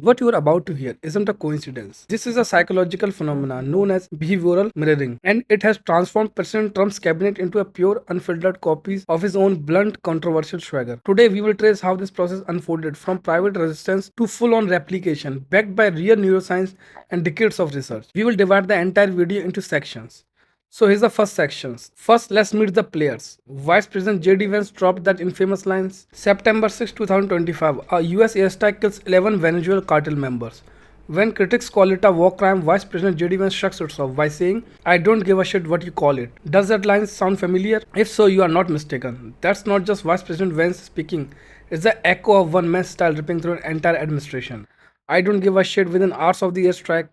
What you are about to hear isn't a coincidence. This is a psychological phenomenon known as behavioral mirroring, and it has transformed President Trump's cabinet into a pure, unfiltered copies of his own blunt, controversial swagger. Today, we will trace how this process unfolded from private resistance to full on replication, backed by real neuroscience and decades of research. We will divide the entire video into sections. So here's the first sections. First, let's meet the players. Vice President JD Vance dropped that infamous lines. September 6, 2025, a US airstrike kills 11 Venezuelan cartel members. When critics call it a war crime, Vice President JD Vance shrugs it off by saying, I don't give a shit what you call it. Does that line sound familiar? If so, you are not mistaken. That's not just Vice President Vance speaking, it's the echo of one man's style ripping through an entire administration. I don't give a shit within hours of the airstrike.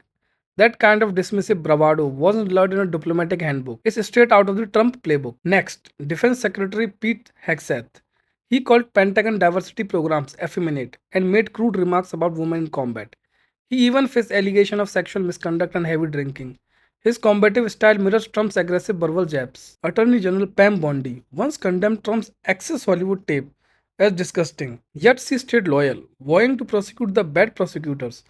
That kind of dismissive bravado wasn't learned in a diplomatic handbook. It's straight out of the Trump playbook. Next, Defense Secretary Pete Hegseth. He called Pentagon diversity programs effeminate and made crude remarks about women in combat. He even faced allegation of sexual misconduct and heavy drinking. His combative style mirrors Trump's aggressive verbal jabs. Attorney General Pam Bondi once condemned Trump's excess Hollywood tape as disgusting, yet she stayed loyal, vowing to prosecute the bad prosecutors.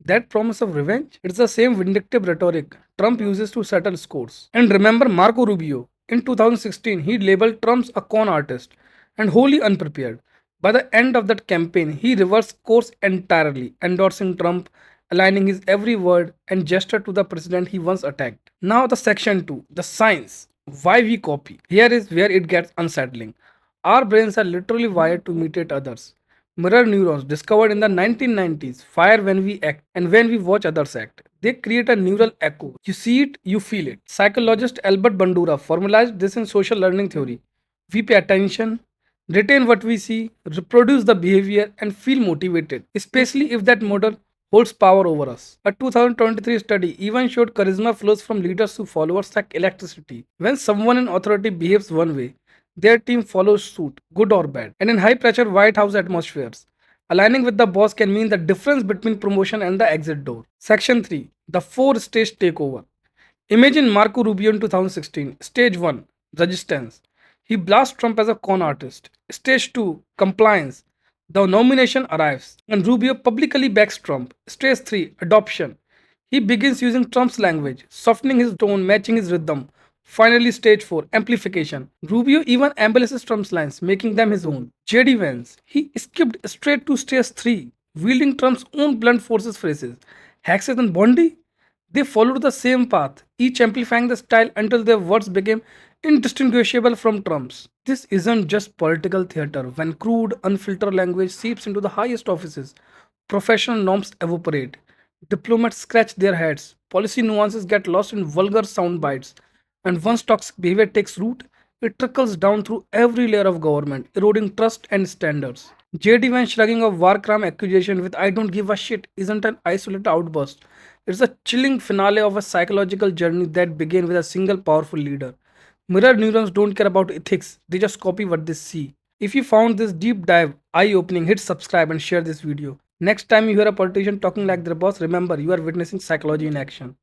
That promise of revenge? It's the same vindictive rhetoric Trump uses to settle scores. And remember Marco Rubio. In 2016, he labeled Trump a con artist and wholly unprepared. By the end of that campaign, he reversed course entirely, endorsing Trump, aligning his every word and gesture to the president he once attacked. Now, the section 2, the science. Why we copy. Here is where it gets unsettling. Our brains are literally wired to imitate others. Mirror neurons discovered in the 1990s fire when we act and when we watch others act. They create a neural echo. You see it, you feel it. Psychologist Albert Bandura formalized this in social learning theory. We pay attention, retain what we see, reproduce the behavior, and feel motivated, especially if that model holds power over us. A 2023 study even showed charisma flows from leaders to followers like electricity. When someone in authority behaves one way, their team follows suit, good or bad. And in high pressure White House atmospheres, aligning with the boss can mean the difference between promotion and the exit door. Section 3, the four stage takeover. Imagine Marco Rubio in 2016. Stage 1, resistance. He blasts Trump as a con artist. Stage 2, compliance. The nomination arrives, and Rubio publicly backs Trump. Stage 3, adoption. He begins using Trump's language, softening his tone, matching his rhythm. Finally, stage 4, amplification. Rubio even embellishes Trump's lines, making them his own. JD Vance, he skipped straight to stage 3, wielding Trump's own blunt forces phrases. Hegseth and Bondi, they followed the same path, each amplifying the style until their words became indistinguishable from Trump's. This isn't just political theater. When crude, unfiltered language seeps into the highest offices, professional norms evaporate. Diplomats scratch their heads. Policy nuances get lost in vulgar sound bites. And once toxic behavior takes root, it trickles down through every layer of government, eroding trust and standards. JD Vance shrugging off war crime accusation with I don't give a shit isn't an isolated outburst. It's a chilling finale of a psychological journey that began with a single powerful leader. Mirror neurons don't care about ethics, they just copy what they see. If you found this deep dive eye opening, hit subscribe and share this video. Next time you hear a politician talking like their boss, remember you are witnessing psychology in action.